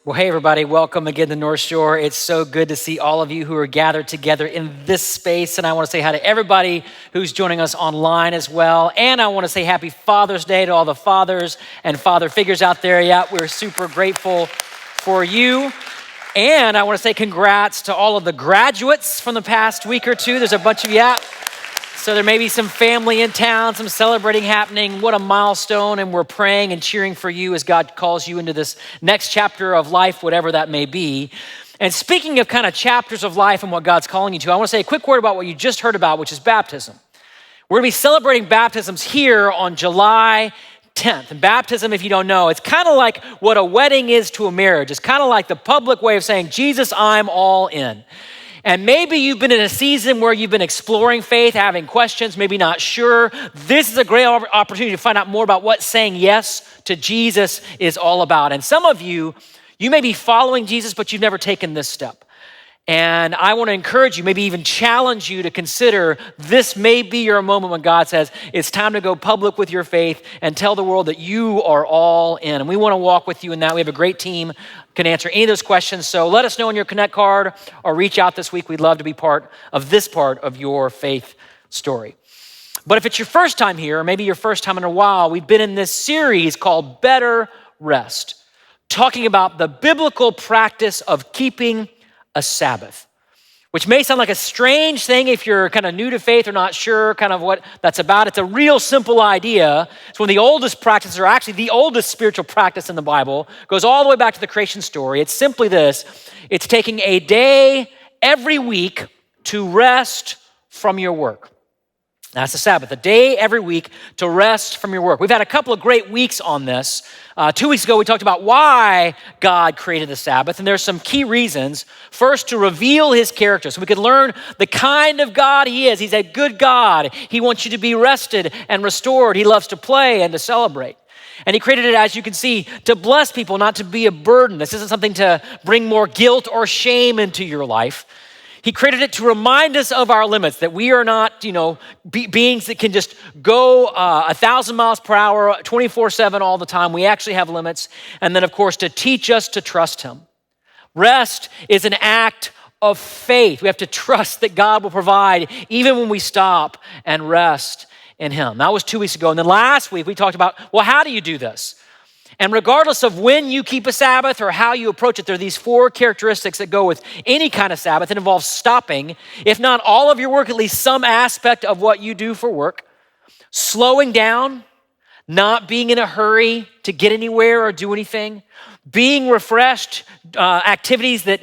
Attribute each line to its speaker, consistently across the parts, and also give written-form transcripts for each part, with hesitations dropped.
Speaker 1: Well, hey, everybody, welcome again to North Shore. It's so good to see all of you who are gathered together in this space. And I want to say hi to everybody who's joining us online as well. And I want to say happy Father's Day to all the fathers and father figures out there. Yeah, we're super grateful for you. And I want to say congrats to all of the graduates from the past week or two. There's a bunch of you out. So there may be some family in town, some celebrating happening. What a milestone. And we're praying and cheering for you as God calls you into this next chapter of life, whatever that may be. And speaking of kind of chapters of life and what God's calling you to, I want to say a quick word about what you just heard about, which is baptism. We're going to be celebrating baptisms here on July 10th. And baptism, if you don't know, it's kind of like what a wedding is to a marriage. It's kind of like the public way of saying, Jesus, I'm all in. And maybe you've been in a season where you've been exploring faith, having questions, maybe not sure. This is a great opportunity to find out more about what saying yes to Jesus is all about. And some of you may be following Jesus, but you've never taken this step. And I want to encourage you, maybe even challenge you to consider this may be your moment when God says, it's time to go public with your faith and tell the world that you are all in. And we want to walk with you in that. We have a great team can answer any of those questions. So let us know on your Connect card or reach out this week. We'd love to be part of your faith story. But if it's your first time here, or maybe your first time in a while, we've been in this series called Better Rest, talking about the biblical practice of keeping a Sabbath, which may sound like a strange thing if you're kind of new to faith or not sure kind of what that's about. It's a real simple idea. It's one of the oldest practices, or actually the oldest spiritual practice in the Bible. It goes all the way back to the creation story. It's simply this. It's taking a day every week to rest from your work. That's the Sabbath, a day every week to rest from your work. We've had a couple of great weeks on this. 2 weeks ago, we talked about why God created the Sabbath, and there's some key reasons. First, to reveal his character, so we could learn the kind of God he is. He's a good God. He wants you to be rested and restored. He loves to play and to celebrate. And he created it, as you can see, to bless people, not to be a burden. This isn't something to bring more guilt or shame into your life. He created it to remind us of our limits, that we are not, beings that can just go 1,000 miles per hour, 24/7 all the time. We actually have limits. And then, of course, to teach us to trust him. Rest is an act of faith. We have to trust that God will provide even when we stop and rest in him. That was 2 weeks ago. And then last week, we talked about, well, how do you do this? And regardless of when you keep a Sabbath or how you approach it, there are these 4 characteristics that go with any kind of Sabbath. It involves stopping, if not all of your work, at least some aspect of what you do for work, slowing down, not being in a hurry to get anywhere or do anything, being refreshed, activities that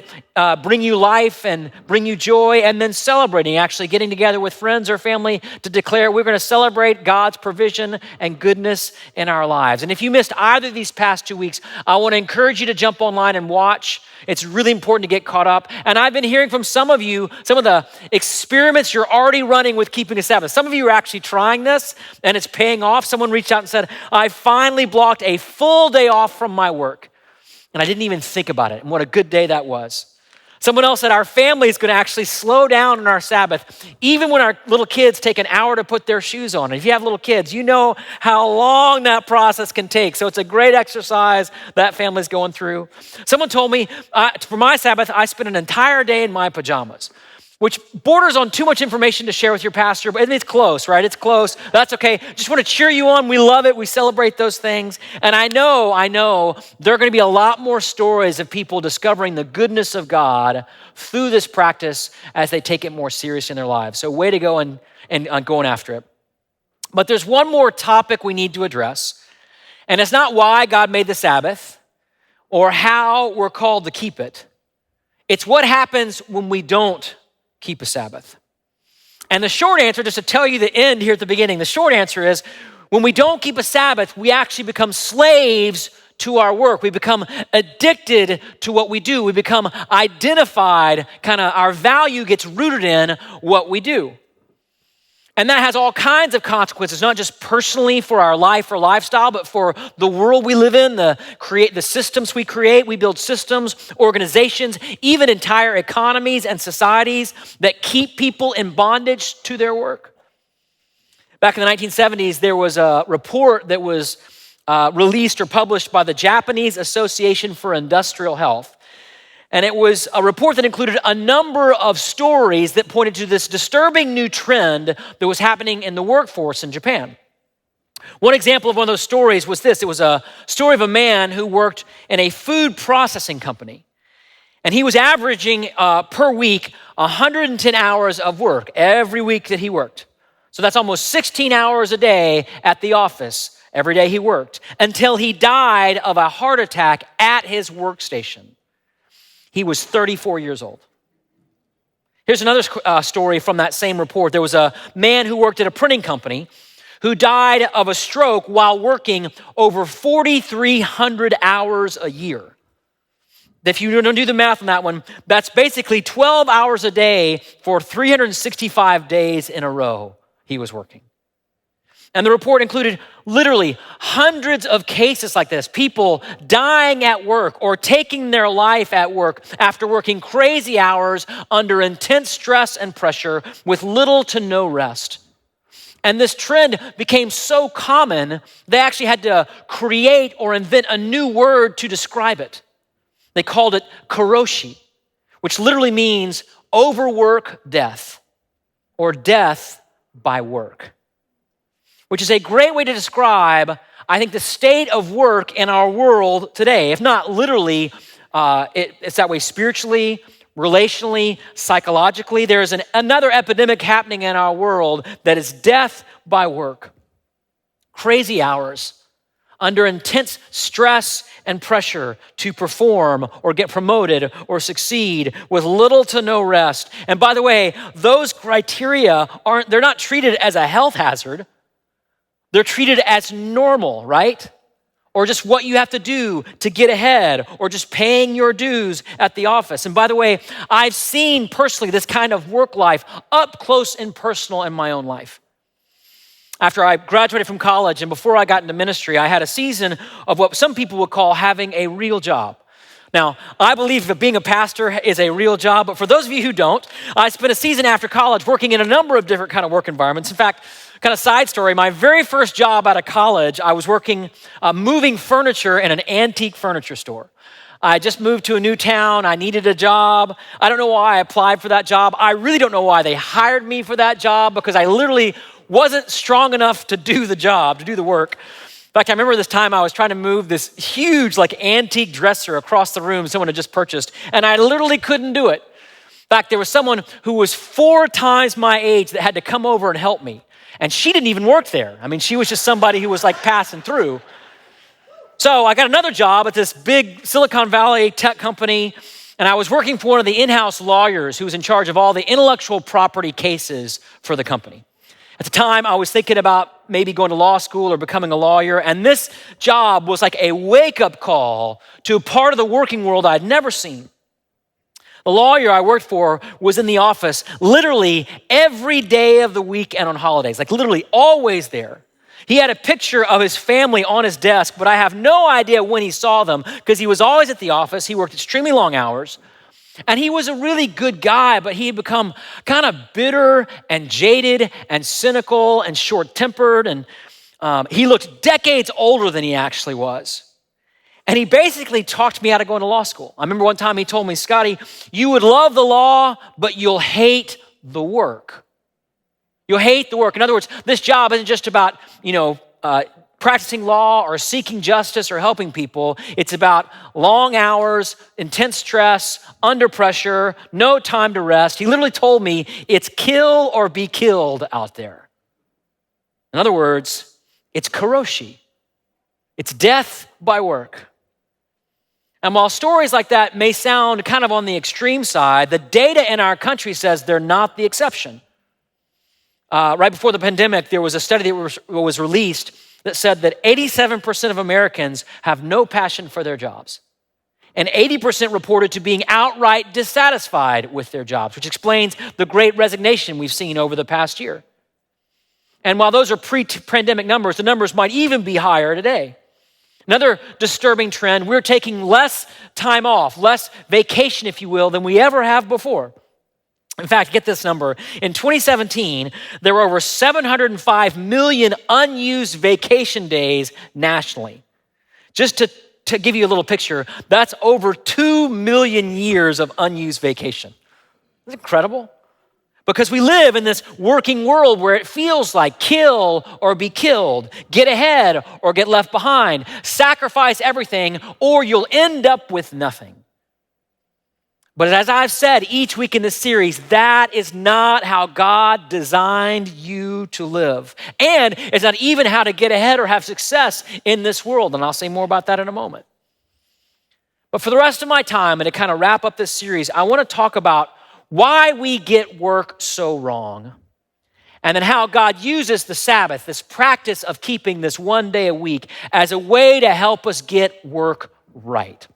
Speaker 1: bring you life and bring you joy, and then celebrating, actually getting together with friends or family to declare we're going to celebrate God's provision and goodness in our lives. And if you missed either of these past 2 weeks, I want to encourage you to jump online and watch. It's really important to get caught up. And I've been hearing from some of you, some of the experiments you're already running with keeping a Sabbath. Some of you are actually trying this and it's paying off. Someone reached out and said, I finally blocked a full day off from my work. And I didn't even think about it. And what a good day that was. Someone else said our family is going to actually slow down on our Sabbath, even when our little kids take an hour to put their shoes on. And if you have little kids, you know how long that process can take. So it's a great exercise that family's going through. Someone told me for my Sabbath, I spent an entire day in my pajamas, which borders on too much information to share with your pastor, but it's close, right? It's close. That's okay. Just want to cheer you on. We love it. We celebrate those things. And I know there are going to be a lot more stories of people discovering the goodness of God through this practice as they take it more seriously in their lives. So way to go and going after it. But there's one more topic we need to address, and it's not why God made the Sabbath or how we're called to keep it. It's what happens when we don't keep a Sabbath. And the short answer, just to tell you the end here at the beginning, the short answer is when we don't keep a Sabbath, we actually become slaves to our work. We become addicted to what we do. We become identified, our value gets rooted in what we do. And that has all kinds of consequences, not just personally for our life or lifestyle, but for the world we live in, the systems we create. We build systems, organizations, even entire economies and societies that keep people in bondage to their work. Back in the 1970s, there was a report that was released or published by the Japanese Association for Industrial Health. And it was a report that included a number of stories that pointed to this disturbing new trend that was happening in the workforce in Japan. One example of one of those stories was this. It was a story of a man who worked in a food processing company. And he was averaging per week 110 hours of work every week that he worked. So that's almost 16 hours a day at the office every day he worked until he died of a heart attack at his workstation. He was 34 years old. Here's another story from that same report. There was a man who worked at a printing company who died of a stroke while working over 4,300 hours a year. If you don't do the math on that one, that's basically 12 hours a day for 365 days in a row he was working. And the report included literally hundreds of cases like this, people dying at work or taking their life at work after working crazy hours under intense stress and pressure with little to no rest. And this trend became so common, they actually had to create or invent a new word to describe it. They called it karoshi, which literally means overwork death or death by work, which is a great way to describe, I think, the state of work in our world today. If not literally, it's that way spiritually, relationally, psychologically. There is another epidemic happening in our world that is death by work. Crazy hours under intense stress and pressure to perform or get promoted or succeed with little to no rest. And by the way, those criteria they're not treated as a health hazard. They're treated as normal, right? Or just what you have to do to get ahead, or just paying your dues at the office. And by the way, I've seen personally this kind of work life up close and personal in my own life. After I graduated from college and before I got into ministry, I had a season of what some people would call having a real job. Now, I believe that being a pastor is a real job, but for those of you who don't, I spent a season after college working in a number of different kind of work environments. In fact, kind of side story, my very first job out of college, I was working, moving furniture in an antique furniture store. I just moved to a new town. I needed a job. I don't know why I applied for that job. I really don't know why they hired me for that job, because I literally wasn't strong enough to do the job, to do the work. In fact, I remember this time I was trying to move this huge antique dresser across the room someone had just purchased, and I literally couldn't do it. In fact, there was someone who was 4 times my age that had to come over and help me. And she didn't even work there. I mean, she was just somebody who was passing through. So I got another job at this big Silicon Valley tech company, and I was working for one of the in-house lawyers who was in charge of all the intellectual property cases for the company. At the time, I was thinking about maybe going to law school or becoming a lawyer, and this job was like a wake-up call to a part of the working world I'd never seen. The lawyer I worked for was in the office literally every day of the week and on holidays, literally always there. He had a picture of his family on his desk, but I have no idea when he saw them because he was always at the office. He worked extremely long hours. And he was a really good guy, but he had become kind of bitter and jaded and cynical and short-tempered. And he looked decades older than he actually was. And he basically talked me out of going to law school. I remember one time he told me, Scotty, you would love the law, but you'll hate the work. You'll hate the work. In other words, this job isn't just about, practicing law or seeking justice or helping people. It's about long hours, intense stress, under pressure, no time to rest. He literally told me it's kill or be killed out there. In other words, it's karoshi. It's death by work. And while stories like that may sound kind of on the extreme side, the data in our country says they're not the exception. Right before the pandemic, there was a study that was released that said that 87% of Americans have no passion for their jobs. And 80% reported to being outright dissatisfied with their jobs, which explains the great resignation we've seen over the past year. And while those are pre-pandemic numbers, the numbers might even be higher today. Another disturbing trend, we're taking less time off, less vacation, if you will, than we ever have before. In fact, get this number. In 2017, there were over 705 million unused vacation days nationally. Just to give you a little picture, that's over 2 million years of unused vacation. Isn't it incredible? Because we live in this working world where it feels like kill or be killed, get ahead or get left behind, sacrifice everything or you'll end up with nothing. But as I've said each week in this series, that is not how God designed you to live. And it's not even how to get ahead or have success in this world. And I'll say more about that in a moment. But for the rest of my time and to kind of wrap up this series, I want to talk about why we get work so wrong. And then how God uses the Sabbath, this practice of keeping this one day a week, as a way to help us get work right.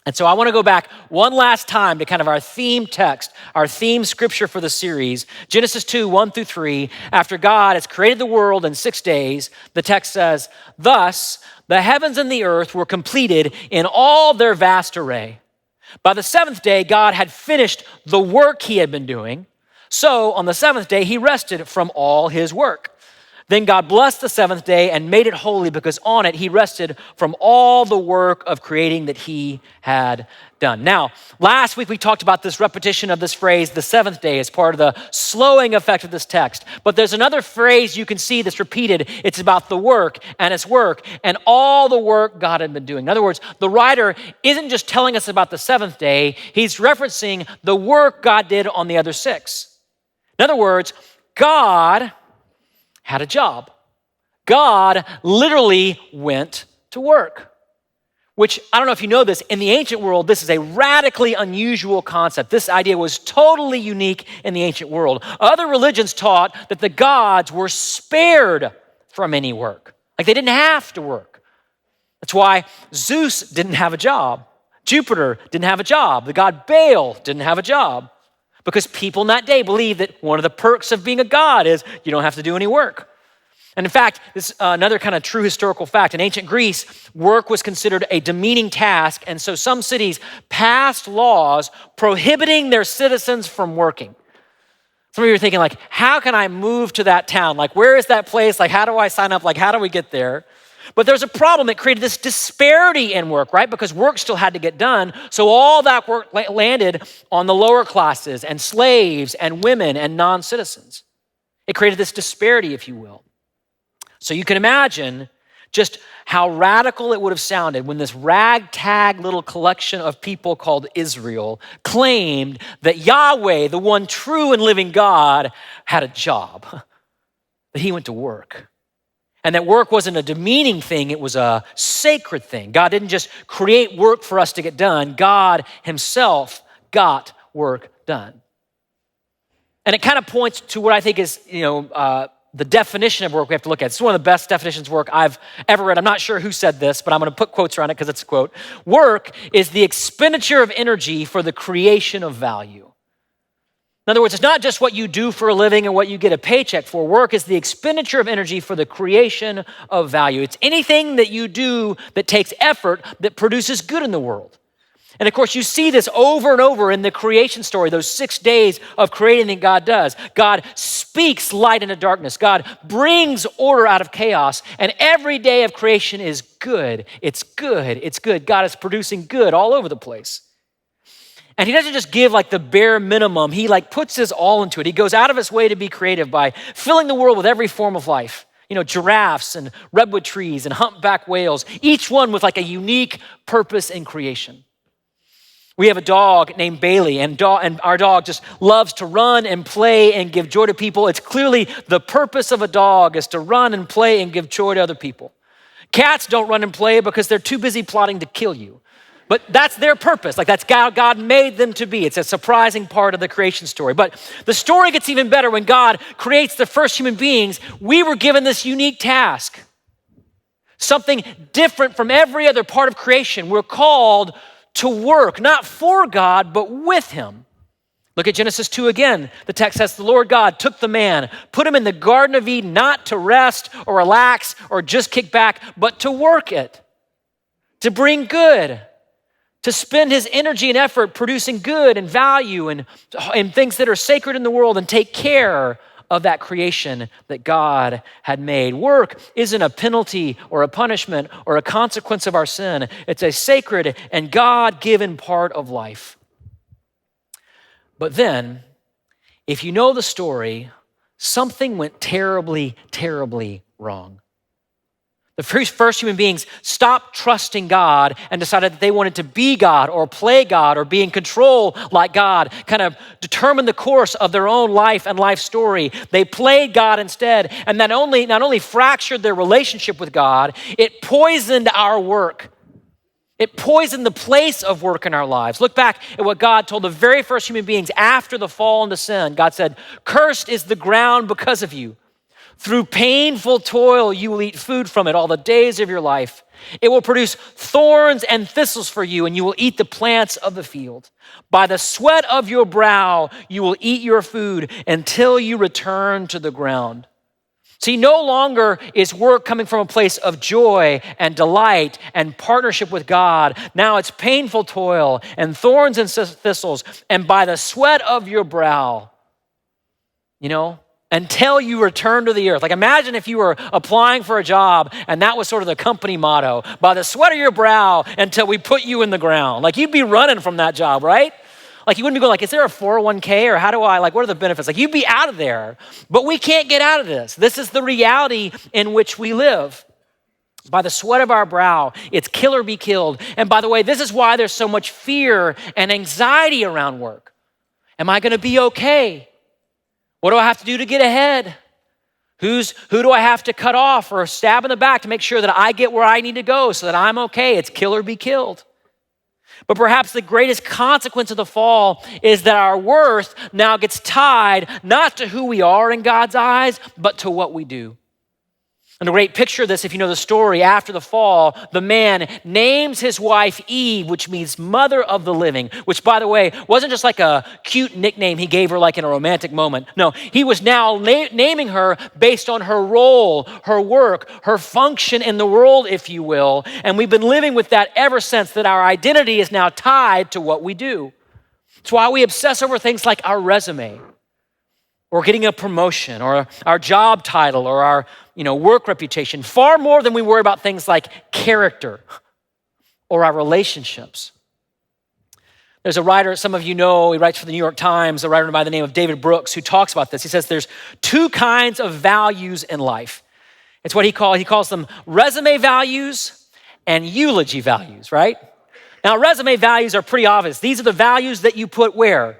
Speaker 1: And so I want to go back one last time to kind of our theme text, our theme scripture for the series, Genesis 2, 1 through 3. After God has created the world in 6 days, the text says, "Thus the heavens and the earth were completed in all their vast array. By the seventh day, God had finished the work he had been doing. So on the seventh day, he rested from all his work. Then God blessed the seventh day and made it holy because on it he rested from all the work of creating that he had done." Now, last week we talked about this repetition of this phrase, the seventh day, as part of the slowing effect of this text. But there's another phrase you can see that's repeated. It's about the work and all the work God had been doing. In other words, the writer isn't just telling us about the seventh day, he's referencing the work God did on the other 6. In other words, God had a job. God literally went to work, which I don't know if you know this, in the ancient world, this is a radically unusual concept. This idea was totally unique in the ancient world. Other religions taught that the gods were spared from any work, like they didn't have to work. That's why Zeus didn't have a job. Jupiter didn't have a job. The god Baal didn't have a job. Because people in that day believed that one of the perks of being a god is you don't have to do any work. And in fact, this is another kind of true historical fact. In ancient Greece, work was considered a demeaning task, and so some cities passed laws prohibiting their citizens from working. Some of you are thinking, like, how can I move to that town? Like, where is that place? Like, how do I sign up? Like, how do we get there? But there's a problem that created this disparity in work, right? Because work still had to get done. So all that work landed on the lower classes and slaves and women and non-citizens. It created this disparity, if you will. So you can imagine just how radical it would have sounded when this ragtag little collection of people called Israel claimed that Yahweh, the one true and living God, had a job, that he went to work. And that work wasn't a demeaning thing, it was a sacred thing. God didn't just create work for us to get done. God himself got work done. And it kind of points to what I think is, the definition of work we have to look at. It's one of the best definitions of work I've ever read. I'm not sure who said this, but I'm going to put quotes around it because it's a quote. Work is the expenditure of energy for the creation of value. In other words, it's not just what you do for a living and what you get a paycheck for. Work is the expenditure of energy for the creation of value. It's anything that you do that takes effort that produces good in the world. And of course, you see this over and over in the creation story, those 6 days of creating that God does. God speaks light into darkness. God brings order out of chaos. And every day of creation is good. It's good. It's good. God is producing good all over the place. And he doesn't just give like the bare minimum. He like puts his all into it. He goes out of his way to be creative by filling the world with every form of life. Giraffes and redwood trees and humpback whales, each one with like a unique purpose in creation. We have a dog named Bailey, and our dog just loves to run and play and give joy to people. It's clearly the purpose of a dog is to run and play and give joy to other people. Cats don't run and play because they're too busy plotting to kill you. But that's their purpose. Like that's how God made them to be. It's a surprising part of the creation story. But the story gets even better when God creates the first human beings. We were given this unique task, something different from every other part of creation. We're called to work, not for God, but with him. Look at Genesis 2 again. The text says, the Lord God took the man, put him in the Garden of Eden, not to rest or relax or just kick back, but to work it, to bring good, to spend his energy and effort producing good and value and things that are sacred in the world and take care of that creation that God had made. Work isn't a penalty or a punishment or a consequence of our sin. It's a sacred and God-given part of life. But then, if you know the story, something went terribly, terribly wrong. The first human beings stopped trusting God and decided that they wanted to be God or play God or be in control like God, kind of determine the course of their own life and life story. They played God instead, and not only fractured their relationship with God, it poisoned our work. It poisoned the place of work in our lives. Look back at what God told the very first human beings after the fall into sin. God said, "Cursed is the ground because of you. Through painful toil, you will eat food from it all the days of your life. It will produce thorns and thistles for you, and you will eat the plants of the field. By the sweat of your brow, you will eat your food until you return to the ground." See, no longer is work coming from a place of joy and delight and partnership with God. Now it's painful toil and thorns and thistles, and by the sweat of your brow, until you return to the earth. Like imagine if you were applying for a job and that was sort of the company motto, by the sweat of your brow until we put you in the ground. Like you'd be running from that job, right? Like you wouldn't be going like, is there a 401k or what are the benefits? Like you'd be out of there, but we can't get out of this. This is the reality in which we live. By the sweat of our brow, it's kill or be killed. And by the way, this is why there's so much fear and anxiety around work. Am I gonna be okay? What do I have to do to get ahead? Who do I have to cut off or stab in the back to make sure that I get where I need to go so that I'm okay? It's kill or be killed. But perhaps the greatest consequence of the fall is that our worth now gets tied not to who we are in God's eyes, but to what we do. And a great picture of this, if you know the story, after the fall, the man names his wife Eve, which means mother of the living, which, by the way, wasn't just like a cute nickname he gave her like in a romantic moment. No, he was now naming her based on her role, her work, her function in the world, if you will. And we've been living with that ever since, that our identity is now tied to what we do. It's why we obsess over things like our resume, or getting a promotion, or our job title, or our work reputation, far more than we worry about things like character or our relationships. There's a writer, some of you know, he writes for the New York Times, a writer by the name of David Brooks, who talks about this. He says there's two kinds of values in life. It's what he calls them resume values and eulogy values, right? Now, resume values are pretty obvious. These are the values that you put where?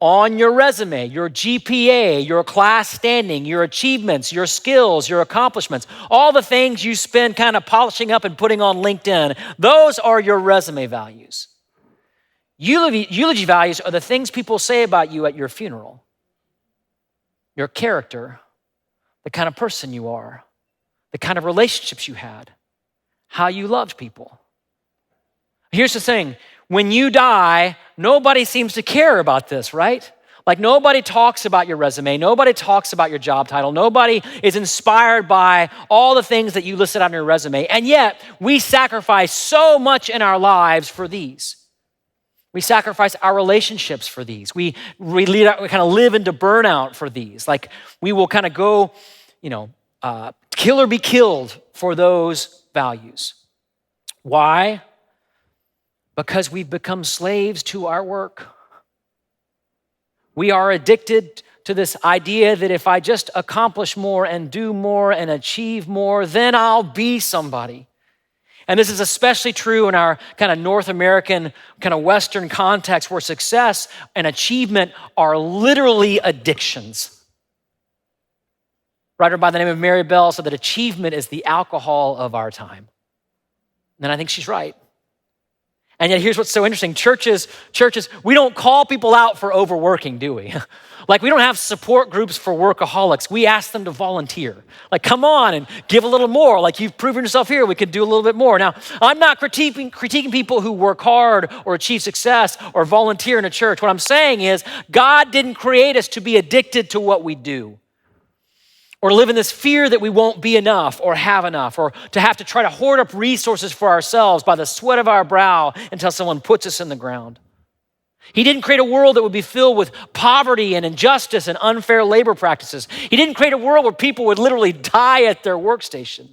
Speaker 1: On your resume, your GPA, your class standing, your achievements, your skills, your accomplishments, all the things you spend kind of polishing up and putting on LinkedIn, those are your resume values. Eulogy values are the things people say about you at your funeral. Your character, the kind of person you are, the kind of relationships you had, how you loved people. Here's the thing. When you die, nobody seems to care about this, right? Like nobody talks about your resume. Nobody talks about your job title. Nobody is inspired by all the things that you listed on your resume. And yet we sacrifice so much in our lives for these. We sacrifice our relationships for these. We kind of live into burnout for these. Like we will kind of go, kill or be killed for those values. Why? Because we've become slaves to our work. We are addicted to this idea that if I just accomplish more and do more and achieve more, then I'll be somebody. And this is especially true in our kind of North American, kind of Western context where success and achievement are literally addictions. A writer by the name of Mary Bell said that achievement is the alcohol of our time. And I think she's right. And yet here's what's so interesting. Churches, we don't call people out for overworking, do we? Like we don't have support groups for workaholics. We ask them to volunteer. Like come on and give a little more. Like you've proven yourself here, we could do a little bit more. Now, I'm not critiquing people who work hard or achieve success or volunteer in a church. What I'm saying is God didn't create us to be addicted to what we do, or live in this fear that we won't be enough or have enough, or to have to try to hoard up resources for ourselves by the sweat of our brow until someone puts us in the ground. He didn't create a world that would be filled with poverty and injustice and unfair labor practices. He didn't create a world where people would literally die at their workstation.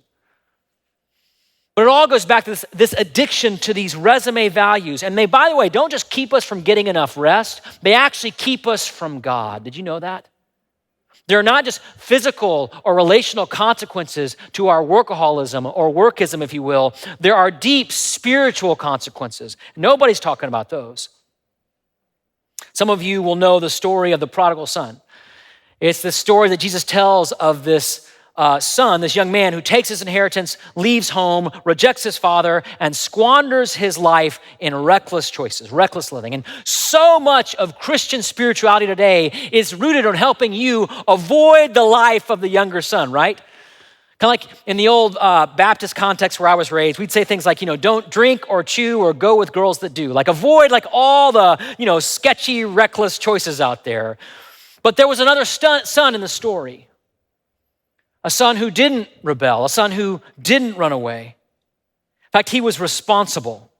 Speaker 1: But it all goes back to this addiction to these resume values. And they, by the way, don't just keep us from getting enough rest. They actually keep us from God. Did you know that? They're not just physical or relational consequences to our workaholism or workism, if you will. There are deep spiritual consequences. Nobody's talking about those. Some of you will know the story of the prodigal son. It's the story that Jesus tells of this son, this young man who takes his inheritance, leaves home, rejects his father, and squanders his life in reckless choices, reckless living. And so much of Christian spirituality today is rooted on helping you avoid the life of the younger son, right? Kind of like in the old Baptist context where I was raised, we'd say things like, don't drink or chew or go with girls that do. Like avoid like all the, sketchy, reckless choices out there. But there was another son in the story. A son who didn't rebel, a son who didn't run away. In fact, he was responsible.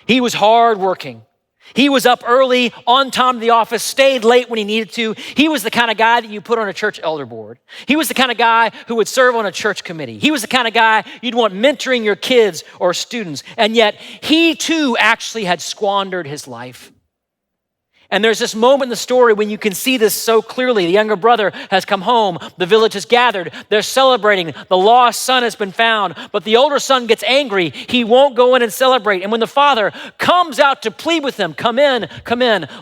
Speaker 1: He was hardworking. He was up early, on time to the office, stayed late when he needed to. He was the kind of guy that you put on a church elder board. He was the kind of guy who would serve on a church committee. He was the kind of guy you'd want mentoring your kids or students. And yet, he too actually had squandered his life. And there's this moment in the story when you can see this so clearly. The younger brother has come home. The village has gathered. They're celebrating. The lost son has been found. But the older son gets angry. He won't go in and celebrate. And when the father comes out to plead with him, come in,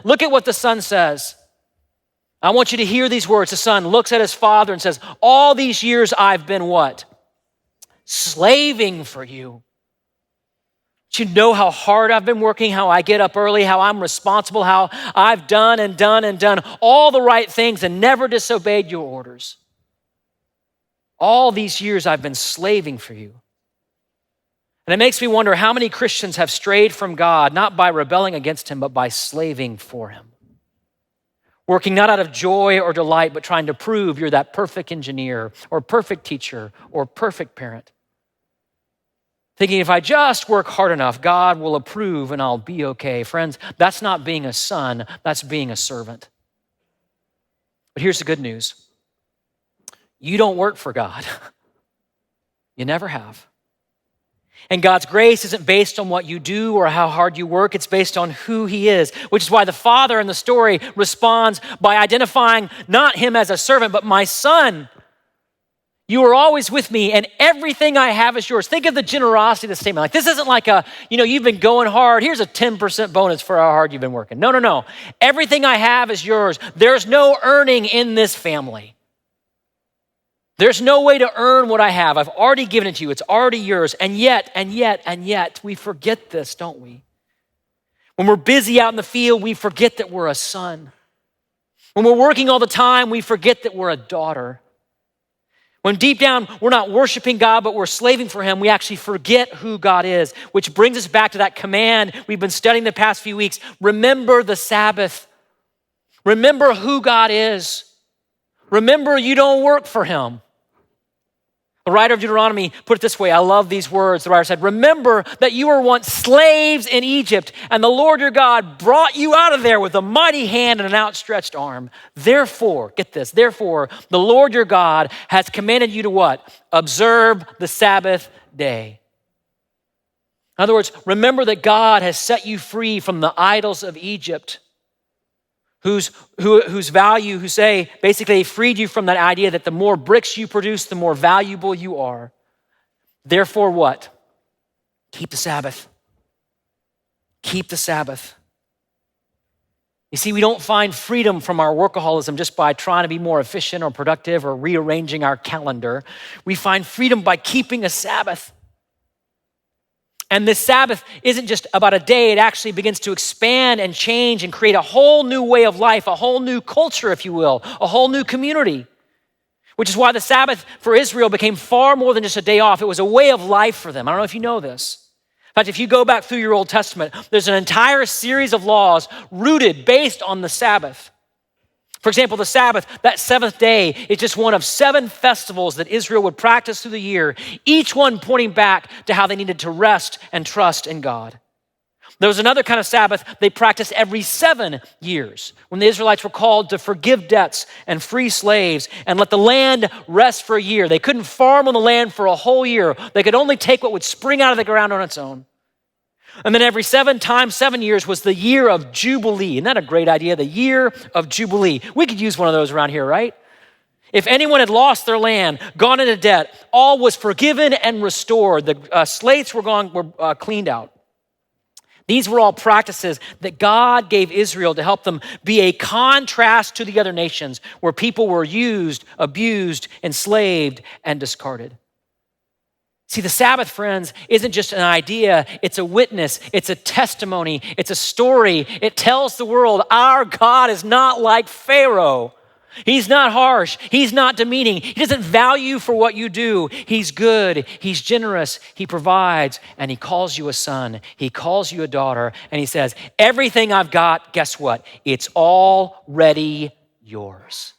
Speaker 1: look at what the son says. I want you to hear these words. The son looks at his father and says, all these years I've been what? Slaving for you. You know how hard I've been working, how I get up early, how I'm responsible, how I've done all the right things and never disobeyed your orders. All these years I've been slaving for you. And it makes me wonder how many Christians have strayed from God, not by rebelling against him, but by slaving for him. Working not out of joy or delight, but trying to prove you're that perfect engineer or perfect teacher or perfect parent. Thinking if I just work hard enough, God will approve and I'll be okay. Friends, that's not being a son, that's being a servant. But here's the good news. You don't work for God. You never have. And God's grace isn't based on what you do or how hard you work. It's based on who he is, which is why the father in the story responds by identifying not him as a servant, but my son. You are always with me and everything I have is yours. Think of the generosity of the statement. Like this isn't like you've been going hard. Here's a 10% bonus for how hard you've been working. No. Everything I have is yours. There's no earning in this family. There's no way to earn what I have. I've already given it to you. It's already yours. And yet, we forget this, don't we? When we're busy out in the field, we forget that we're a son. When we're working all the time, we forget that we're a daughter. When deep down, we're not worshiping God, but we're slaving for him, we actually forget who God is, which brings us back to that command we've been studying the past few weeks. Remember the Sabbath. Remember who God is. Remember you don't work for him. The writer of Deuteronomy put it this way. I love these words. The writer said, remember that you were once slaves in Egypt, and the Lord your God brought you out of there with a mighty hand and an outstretched arm. Therefore, get this, the Lord your God has commanded you to what? Observe the Sabbath day. In other words, remember that God has set you free from the idols of Egypt, whose value, who say, basically they freed you from that idea that the more bricks you produce, the more valuable you are. Therefore what? Keep the Sabbath. Keep the Sabbath. You see, we don't find freedom from our workaholism just by trying to be more efficient or productive or rearranging our calendar. We find freedom by keeping a Sabbath. And this Sabbath isn't just about a day, it actually begins to expand and change and create a whole new way of life, a whole new culture, if you will, a whole new community. Which is why the Sabbath for Israel became far more than just a day off. It was a way of life for them. I don't know if you know this. In fact, if you go back through your Old Testament, there's an entire series of laws rooted based on the Sabbath. For example, the Sabbath, that seventh day, is just one of 7 festivals that Israel would practice through the year, each one pointing back to how they needed to rest and trust in God. There was another kind of Sabbath they practiced every 7 years when the Israelites were called to forgive debts and free slaves and let the land rest for a year. They couldn't farm on the land for a whole year. They could only take what would spring out of the ground on its own. And then every 7 times 7 years was the year of Jubilee. Isn't that a great idea? The year of Jubilee. We could use one of those around here, right? If anyone had lost their land, gone into debt, all was forgiven and restored. The slates were cleaned out. These were all practices that God gave Israel to help them be a contrast to the other nations where people were used, abused, enslaved, and discarded. See, the Sabbath, friends, isn't just an idea. It's a witness. It's a testimony. It's a story. It tells the world our God is not like Pharaoh. He's not harsh. He's not demeaning. He doesn't value you for what you do. He's good. He's generous. He provides, and he calls you a son. He calls you a daughter, and he says, everything I've got, guess what? It's already yours.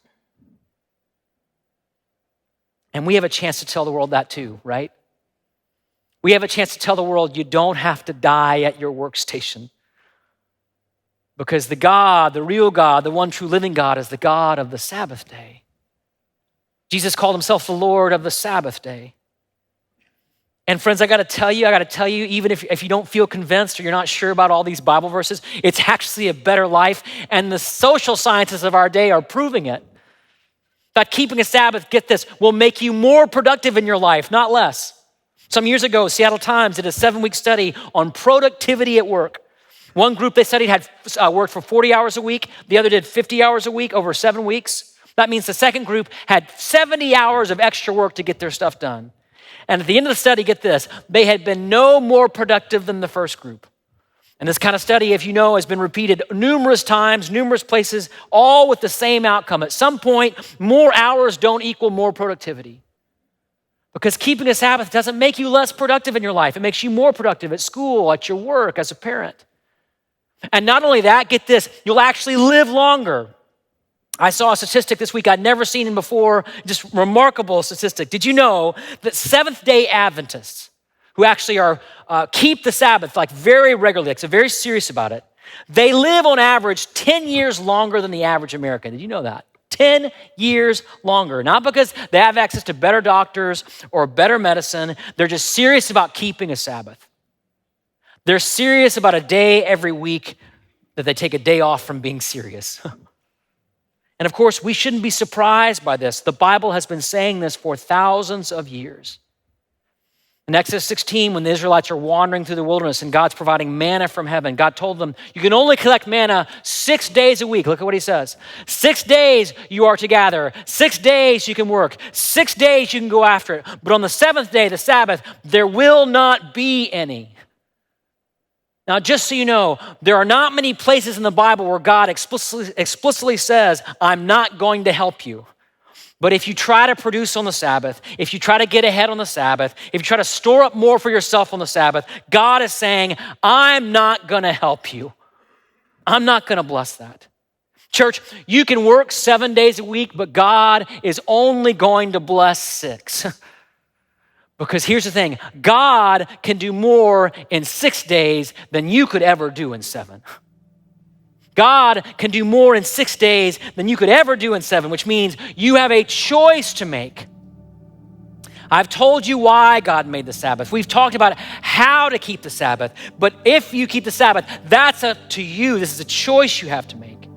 Speaker 1: And we have a chance to tell the world that too, right? We have a chance to tell the world you don't have to die at your workstation. Because the God, the real God, the one true living God is the God of the Sabbath day. Jesus called himself the Lord of the Sabbath day. And friends, I gotta tell you, even if you don't feel convinced or you're not sure about all these Bible verses, it's actually a better life. And the social sciences of our day are proving it. That keeping a Sabbath, get this, will make you more productive in your life, not less. Some years ago, Seattle Times did a 7-week study on productivity at work. One group they studied had worked for 40 hours a week. The other did 50 hours a week over 7 weeks. That means the second group had 70 hours of extra work to get their stuff done. And at the end of the study, get this, they had been no more productive than the first group. And this kind of study, if you know, has been repeated numerous times, numerous places, all with the same outcome. At some point, more hours don't equal more productivity. Because keeping a Sabbath doesn't make you less productive in your life. It makes you more productive at school, at your work, as a parent. And not only that, get this, you'll actually live longer. I saw a statistic this week I'd never seen before, just remarkable statistic. Did you know that Seventh-day Adventists, who actually keep the Sabbath like very regularly, like, so very serious about it, they live on average 10 years longer than the average American. Did you know that? 10 years longer. Not because they have access to better doctors or better medicine. They're just serious about keeping a Sabbath. They're serious about a day every week that they take a day off from being serious. And of course, we shouldn't be surprised by this. The Bible has been saying this for thousands of years. In Exodus 16, when the Israelites are wandering through the wilderness and God's providing manna from heaven, God told them, you can only collect manna 6 days a week. Look at what he says. 6 days you are to gather. 6 days you can work. 6 days you can go after it. But on the 7th day, the Sabbath, there will not be any. Now, just so you know, there are not many places in the Bible where God explicitly says, I'm not going to help you. But if you try to produce on the Sabbath, if you try to get ahead on the Sabbath, if you try to store up more for yourself on the Sabbath, God is saying, I'm not going to help you. I'm not going to bless that. Church, you can work 7 days a week, but God is only going to bless 6. Because here's the thing, God can do more in 6 days than you could ever do in 7. God can do more in 6 days than you could ever do in 7, which means you have a choice to make. I've told you why God made the Sabbath. We've talked about how to keep the Sabbath. But if you keep the Sabbath, that's up to you. This is a choice you have to make.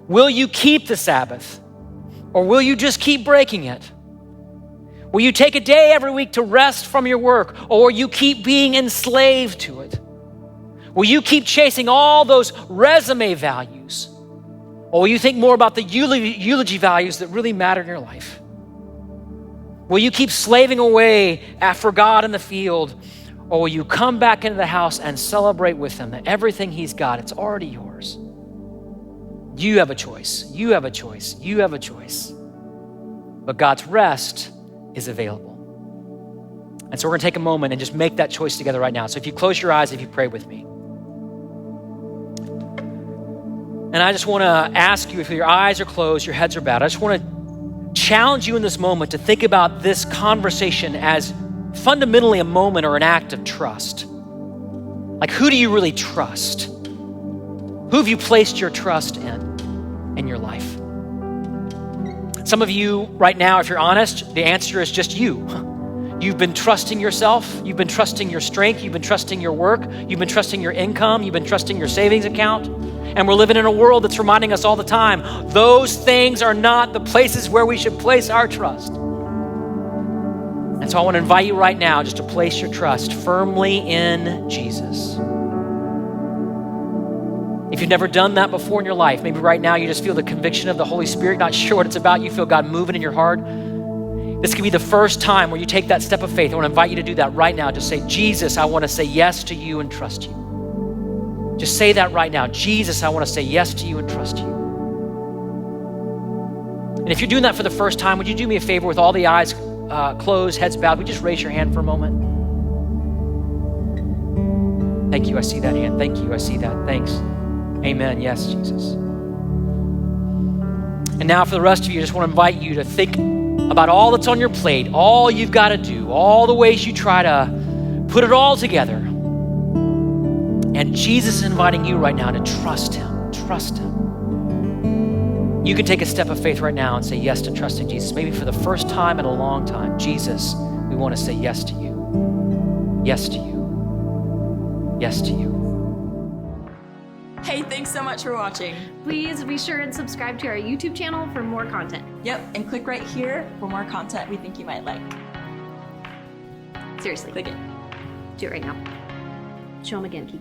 Speaker 1: Will you keep the Sabbath? Or will you just keep breaking it? Will you take a day every week to rest from your work, or will you keep being enslaved to it? Will you keep chasing all those resume values, or will you think more about the eulogy values that really matter in your life? Will you keep slaving away for God in the field, or will you come back into the house and celebrate with him that everything he's got, it's already yours? You have a choice. You have a choice. You have a choice. But God's rest is available. And so we're gonna take a moment and just make that choice together right now. So if you close your eyes, if you pray with me. And I just wanna ask you, if your eyes are closed, your heads are bowed, I just wanna challenge you in this moment to think about this conversation as fundamentally a moment or an act of trust. Like, who do you really trust? Who have you placed your trust in your life? Some of you right now, if you're honest, the answer is just you. You've been trusting yourself. You've been trusting your strength. You've been trusting your work. You've been trusting your income. You've been trusting your savings account. And we're living in a world that's reminding us all the time, those things are not the places where we should place our trust. And so I want to invite you right now just to place your trust firmly in Jesus. If you've never done that before in your life, maybe right now you just feel the conviction of the Holy Spirit, not sure what it's about, you feel God moving in your heart. This could be the first time where you take that step of faith. I want to invite you to do that right now. Just say, Jesus, I want to say yes to you and trust you. Just say that right now. Jesus, I want to say yes to you and trust you. And if you're doing that for the first time, would you do me a favor with all the eyes closed, heads bowed? Would you just raise your hand for a moment? Thank you. I see that hand. Thank you. I see that. Thanks. Amen. Yes, Jesus. And now for the rest of you, I just want to invite you to think about all that's on your plate, all you've got to do, all the ways you try to put it all together. And Jesus is inviting you right now to trust him. Trust him. You can take a step of faith right now and say yes to trusting Jesus. Maybe for the first time in a long time. Jesus, we want to say yes to you. Yes to you. Yes to you.
Speaker 2: Hey, thanks so much for watching.
Speaker 3: Please be sure and subscribe to our YouTube channel for more content.
Speaker 2: Yep, and click right here for more content we think you might like.
Speaker 3: Seriously.
Speaker 2: Click it.
Speaker 3: Do it right now. Show them again, Kiki.